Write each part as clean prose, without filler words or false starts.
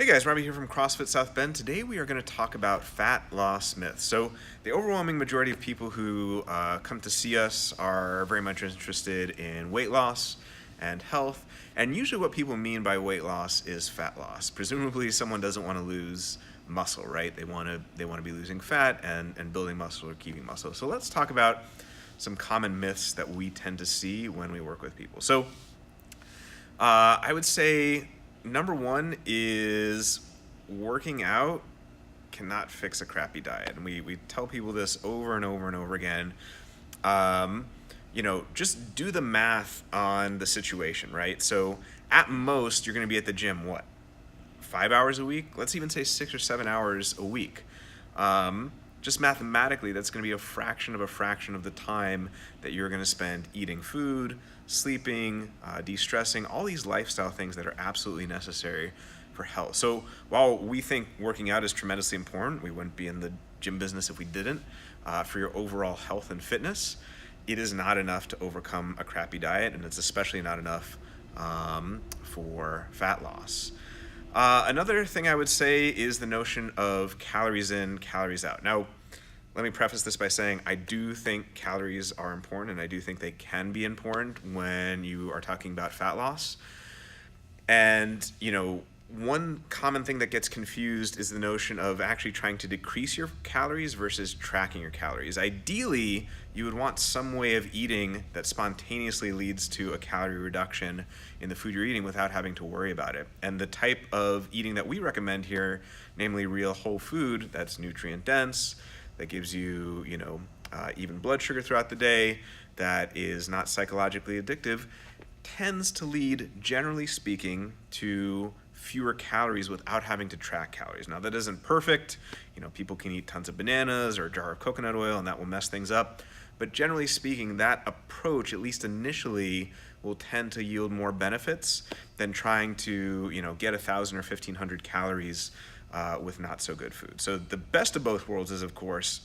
Hey guys, Robbie here from CrossFit South Bend. Today we are going to talk about fat loss myths. So the overwhelming majority of people who come to see us are very much interested in weight loss and health. And usually what people mean by weight loss is fat loss. Presumably someone doesn't want to lose muscle, right? They want to be losing fat and building muscle or keeping muscle. So let's talk about some common myths that we tend to see when we work with people. So I would say number one is working out cannot fix a crappy diet. And we tell people this over and over and over again. Just do the math on the situation, right? So at most, you're going to be at the gym, 5 hours a week? Let's even say 6 or 7 hours a week. Just mathematically, that's going to be a fraction of the time that you're going to spend eating food, sleeping, de-stressing, all these lifestyle things that are absolutely necessary for health. So while we think working out is tremendously important, we wouldn't be in the gym business if we didn't, for your overall health and fitness, it is not enough to overcome a crappy diet, and it's especially not enough for fat loss. Another thing I would say is the notion of calories in, calories out. Now, let me preface this by saying I do think calories are important, and I do think they can be important when you are talking about fat loss. And, one common thing that gets confused is the notion of actually trying to decrease your calories versus tracking your calories. Ideally, you would want some way of eating that spontaneously leads to a calorie reduction in the food you're eating without having to worry about it. And the type of eating that we recommend here, namely real whole food that's nutrient dense, that gives you, even blood sugar throughout the day, that is not psychologically addictive, tends to lead, generally speaking, to fewer calories without having to track calories. Now, that isn't perfect. People can eat tons of bananas or a jar of coconut oil, and that will mess things up. But generally speaking, that approach, at least initially, will tend to yield more benefits than trying to, get 1,000 or 1,500 calories with not so good food. So the best of both worlds is, of course,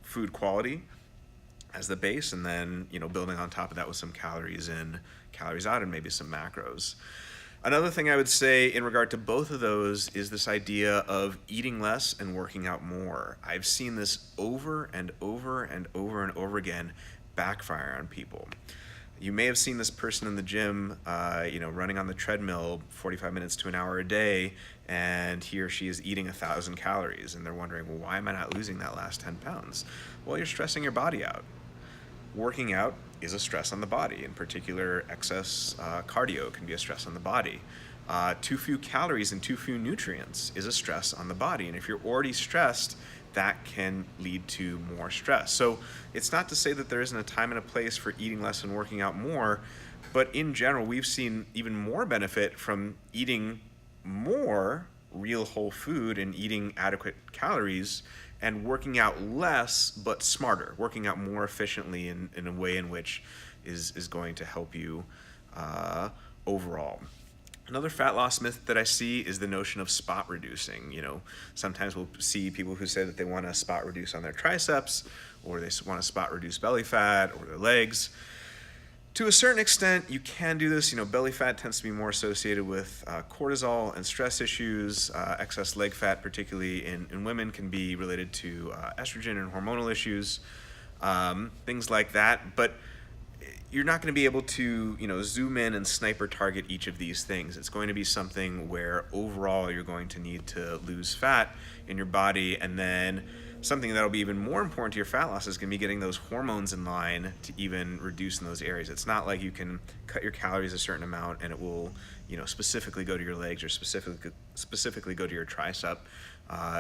food quality as the base, and then, building on top of that with some calories in, calories out, and maybe some macros. Another thing I would say in regard to both of those is this idea of eating less and working out more. I've seen this over and over and over and over again backfire on people. You may have seen this person in the gym, running on the treadmill 45 minutes to an hour a day, and he or she is eating 1,000 calories, and they're wondering, well, why am I not losing that last 10 pounds? Well, you're stressing your body out. Working out is a stress on the body. In particular, excess cardio can be a stress on the body. Too few calories and too few nutrients is a stress on the body. And if you're already stressed, that can lead to more stress. So it's not to say that there isn't a time and a place for eating less and working out more, but in general, we've seen even more benefit from eating more real whole food and eating adequate calories and working out less but smarter, working out more efficiently in a way in which is going to help you overall. Another fat loss myth that I see is the notion of spot reducing. Sometimes we'll see people who say that they want to spot reduce on their triceps, or they want to spot reduce belly fat or their legs. To a certain extent, you can do this. Belly fat tends to be more associated with cortisol and stress issues. Excess leg fat, particularly in women, can be related to estrogen and hormonal issues, things like that. But you're not going to be able to, zoom in and sniper target each of these things. It's going to be something where overall you're going to need to lose fat in your body, and then something that'll be even more important to your fat loss is going to be getting those hormones in line to even reduce in those areas. It's not like you can cut your calories a certain amount and it will, specifically go to your legs or specifically go to your tricep.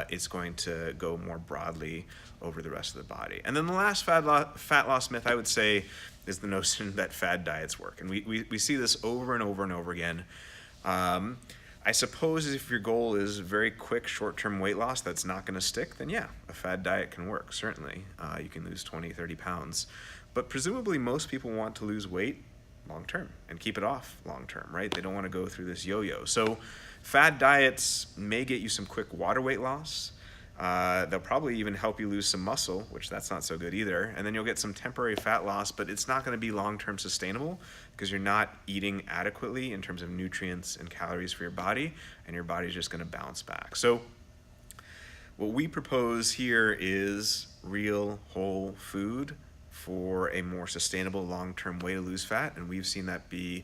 It's going to go more broadly over the rest of the body. And then the last fat loss myth I would say is the notion that fad diets work. And we see this over and over and over again. I suppose if your goal is very quick, short-term weight loss that's not going to stick, then yeah, a fad diet can work, certainly. You can lose 20, 30 pounds. But presumably most people want to lose weight long-term and keep it off long-term, right? They don't want to go through this yo-yo. So fad diets may get you some quick water weight loss. They'll probably even help you lose some muscle, which that's not so good either. And then you'll get some temporary fat loss, but it's not going to be long-term sustainable because you're not eating adequately in terms of nutrients and calories for your body, and your body's just going to bounce back. So what we propose here is real whole food for a more sustainable long-term way to lose fat, and we've seen that be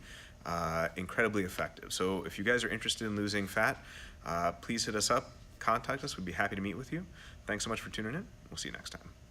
incredibly effective. So if you guys are interested in losing fat, please hit us up, contact us. We'd be happy to meet with you. Thanks so much for tuning in. We'll see you next time.